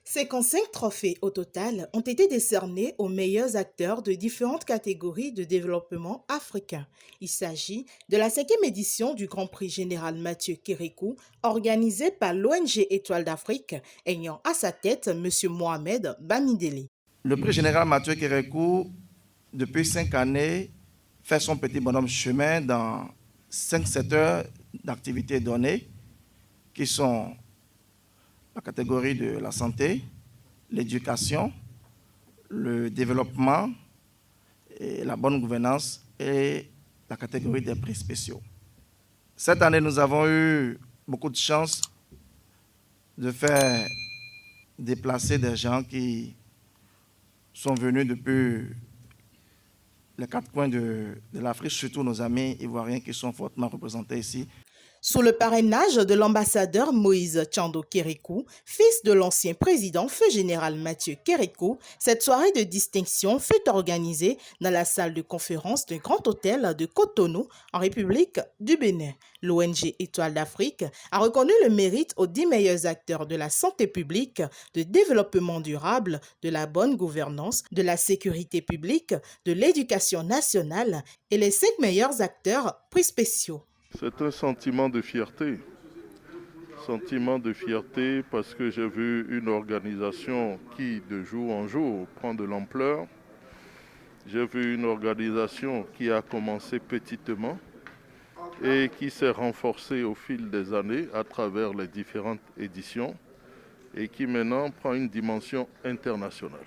55 trophées au total ont été décernés aux meilleurs acteurs de différentes catégories de développement africain. Il s'agit de la 5e édition du Grand Prix Général Mathieu Kérékou, organisé par l'ONG Étoile d'Afrique, ayant à sa tête M. Mohamed Bamidele. Le prix général Mathieu Kérékou, depuis 5 années, fait son petit bonhomme chemin dans 5 secteurs d'activités données, qui sont la catégorie de la santé, l'éducation, le développement, et la bonne gouvernance et la catégorie des prix spéciaux. Cette année, nous avons eu beaucoup de chance de faire déplacer des gens qui sont venus depuis les 4 coins de l'Afrique, surtout nos amis ivoiriens qui sont fortement représentés ici. Sous le parrainage de l'ambassadeur Moïse Tchando Kérékou, fils de l'ancien président feu général Mathieu Kérékou, cette soirée de distinction fut organisée dans la salle de conférence du Grand Hôtel de Cotonou, en République du Bénin. L'ONG Étoile d'Afrique a reconnu le mérite aux 10 meilleurs acteurs de la santé publique, de développement durable, de la bonne gouvernance, de la sécurité publique, de l'éducation nationale et les 5 meilleurs acteurs prix spéciaux. C'est un sentiment de fierté parce que j'ai vu une organisation qui, de jour en jour, prend de l'ampleur. J'ai vu une organisation qui a commencé petitement et qui s'est renforcée au fil des années à travers les différentes éditions et qui maintenant prend une dimension internationale.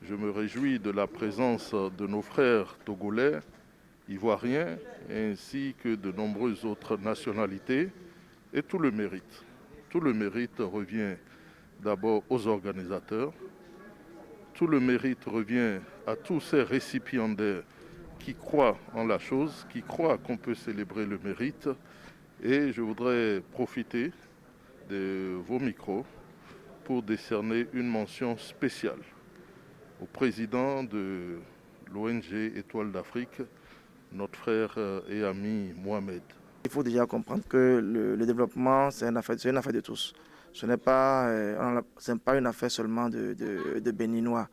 Je me réjouis de la présence de nos frères togolais, ivoiriens, ainsi que de nombreuses autres nationalités, et tout le mérite revient d'abord aux organisateurs, tout le mérite revient à tous ces récipiendaires qui croient en la chose, qui croient qu'on peut célébrer le mérite, et je voudrais profiter de vos micros pour décerner une mention spéciale au président de l'ONG Étoile d'Afrique, notre frère et ami Mohamed. Il faut déjà comprendre que le développement, c'est une affaire de tous. Ce n'est pas une affaire seulement de Béninois.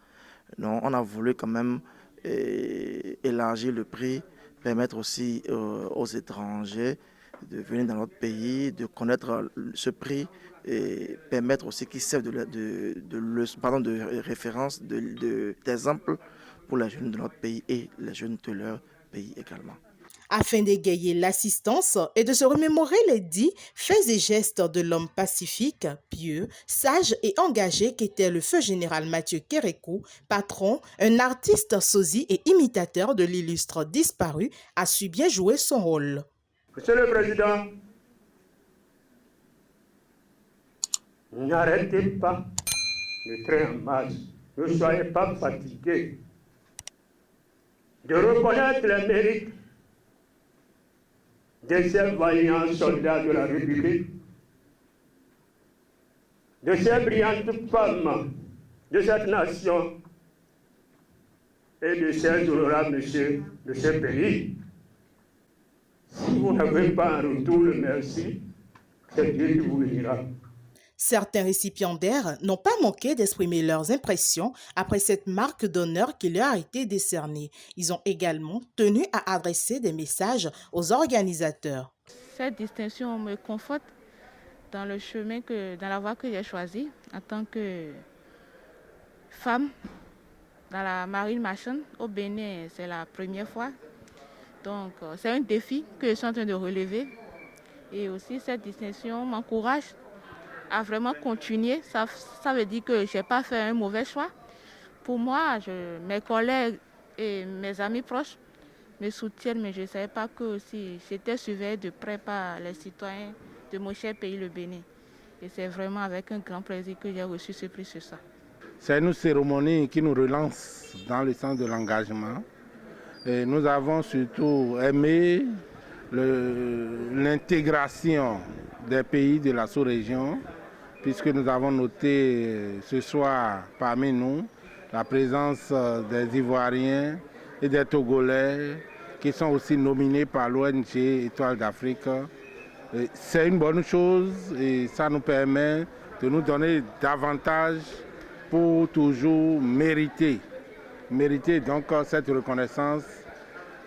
Non, on a voulu quand même élargir le prix, permettre aussi aux étrangers de venir dans notre pays, de connaître ce prix et permettre aussi qu'ils servent de référence, d'exemple pour les jeunes de notre pays et les jeunes de leur pays également. Afin d'égayer l'assistance et de se remémorer les 10 faits et gestes de l'homme pacifique, pieux, sage et engagé qu'était le feu général Mathieu Kérékou, patron, un artiste sosie et imitateur de l'illustre disparu, a su bien jouer son rôle. Monsieur le Président, n'arrêtez pas le train en marche. Ne soyez pas fatigués de reconnaître les mérites de ces vaillants soldats de la République, de ces brillantes femmes de cette nation et de ces honorables messieurs de ce pays. Si vous n'avez pas un retour le merci, c'est Dieu qui vous bénira. Certains récipiendaires n'ont pas manqué d'exprimer leurs impressions après cette marque d'honneur qui leur a été décernée. Ils ont également tenu à adresser des messages aux organisateurs. Cette distinction me conforte dans dans la voie que j'ai choisie en tant que femme dans la marine marchande. Au Bénin, c'est la première fois. Donc, c'est un défi que je suis en train de relever. Et aussi, cette distinction m'encourage à vraiment continuer. Ça veut dire que je n'ai pas fait un mauvais choix. Pour moi, mes collègues et mes amis proches me soutiennent, mais je ne savais pas que aussi j'étais surveillée de près par les citoyens de mon cher pays, le Bénin. Et c'est vraiment avec un grand plaisir que j'ai reçu ce prix sur ça. C'est une cérémonie qui nous relance dans le sens de l'engagement. Et nous avons surtout aimé l'intégration des pays de la sous-région, puisque nous avons noté ce soir parmi nous la présence des Ivoiriens et des Togolais qui sont aussi nominés par l'ONG Étoile d'Afrique. C'est une bonne chose et ça nous permet de nous donner davantage pour toujours mériter donc cette reconnaissance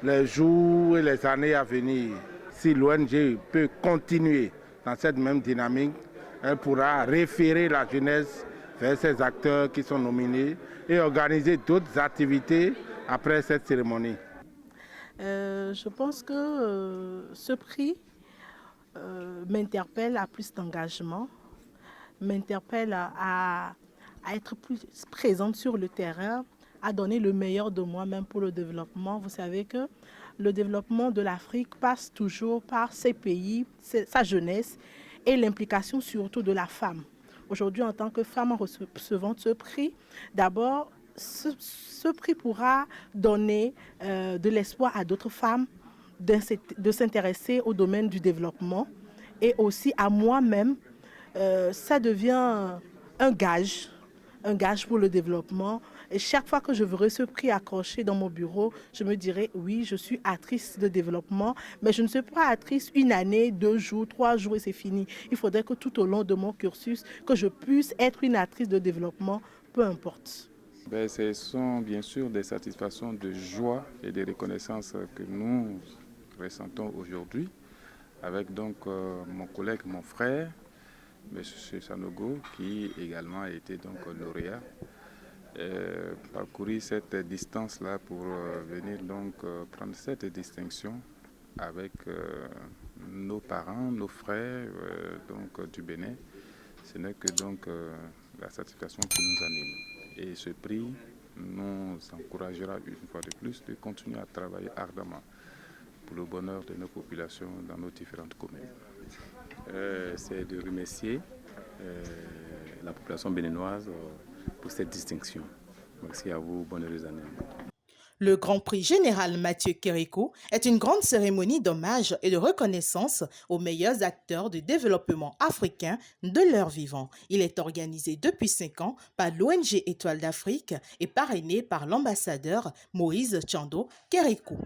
les jours et les années à venir. Si l'ONG peut continuer dans cette même dynamique, elle pourra référer la jeunesse vers ces acteurs qui sont nominés et organiser d'autres activités après cette cérémonie. Je pense que ce prix m'interpelle à plus d'engagement, m'interpelle à être plus présente sur le terrain, à donner le meilleur de moi-même pour le développement. Vous savez que le développement de l'Afrique passe toujours par ses pays, sa jeunesse et l'implication surtout de la femme. Aujourd'hui, en tant que femme en recevant ce prix, d'abord, ce prix pourra donner de l'espoir à d'autres femmes de s'intéresser au domaine du développement et aussi à moi-même. Ça devient un gage pour le développement. Et chaque fois que je verrai ce prix accroché dans mon bureau, je me dirai, oui, je suis actrice de développement, mais je ne suis pas actrice une année, 2 jours, 3 jours et c'est fini. Il faudrait que tout au long de mon cursus, que je puisse être une actrice de développement, peu importe. Ce sont bien sûr des satisfactions de joie et de reconnaissance que nous ressentons aujourd'hui avec donc mon collègue, mon frère, M. Sanogo, qui également a été donc lauréat. Parcourir cette distance-là pour venir donc prendre cette distinction avec nos parents, nos frères donc du Bénin. Ce n'est que donc la satisfaction qui nous anime. Et ce prix nous encouragera une fois de plus de continuer à travailler ardemment pour le bonheur de nos populations dans nos différentes communes. C'est de remercier la population béninoise pour cette distinction. Merci à vous, bonne heureuse année. Le Grand Prix général Mathieu Kérékou est une grande cérémonie d'hommage et de reconnaissance aux meilleurs acteurs du développement africain de leur vivant. Il est organisé depuis 5 ans par l'ONG Étoile d'Afrique et parrainé par l'ambassadeur Moïse Tchando Kérékou.